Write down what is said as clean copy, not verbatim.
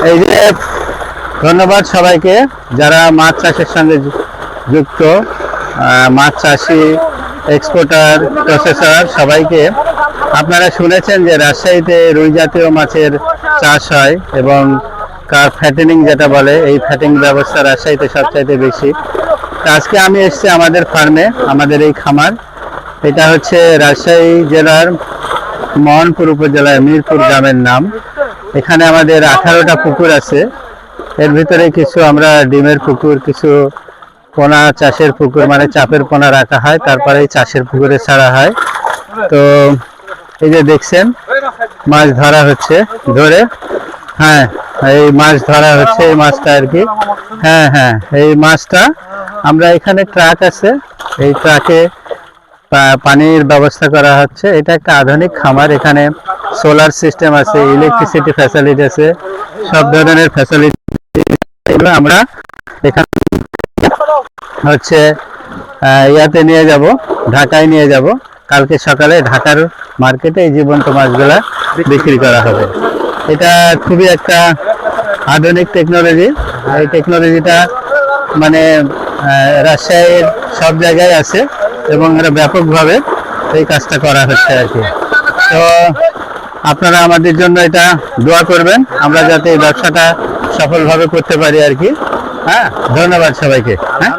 এই যে ধন্যবাদ সবাইকে যারা মাছ চাষের সঙ্গে যুক্ত, মাছ চাষি, এক্সপোর্টার, প্রসেসর সবাইকে। আপনারা শুনেছেন যে রাজশাহীতে রুই জাতীয় মাছের চাষ হয় এবং কার ফ্যাটেনিং যেটা বলে, এই ফ্যাটিং ব্যবস্থা রাজশাহীতে সবচাইতে বেশি। আজকে আমি এসেছি আমাদের ফার্মে, আমাদের এই খামার। এটা হচ্ছে রাজশাহী জেলার মোহনপুর উপজেলার মিরপুর গ্রামের নাম। এখানে আমাদের 18টা পুকুর আছে। এর ভিতরে কিছু আমরা ডিমের পুকুর, কিছু পোনা চাষের পুকুর, মানে চাপের পোনা রাখা হয়, তারপরে এই চাষের পুকুরে ছাড়া হয়। তো এই যে দেখছেন মাছ ধরা হচ্ছে, ধরে, হ্যাঁ এই মাছ ধরা হচ্ছে, এই মাছটা আর কি। হ্যাঁ হ্যাঁ, এই মাছটা আমরা এখানে ট্রাক আছে, এই ট্রাকে পানির ব্যবস্থা করা হচ্ছে। এটা একটা আধুনিক খামার, এখানে সোলার সিস্টেম আছে, ইলেকট্রিসিটি ফ্যাসিলিটি আছে, সব ধরনের ফ্যাসিলিটি আমরা এখানে হচ্ছে ইয়াতে নিয়ে যাব, ঢাকায় নিয়ে যাব। কালকে সকালে ঢাকার মার্কেটে এই জীবন্ত মাছগুলা বিক্রি করা হবে। এটা খুবই একটা আধুনিক টেকনোলজি। এই টেকনোলজিটা মানে রাজশাহীর সব জায়গায় আছে এবং এটা ব্যাপকভাবে এই কাজটা করা হচ্ছে আর কি। তো আপনারা আমাদের জন্য এটা দোয়া করবেন, আমরা যাতে এই ব্যবসাটা সফলভাবে করতে পারি আর কি। হ্যাঁ, ধন্যবাদ সবাইকে। হ্যাঁ।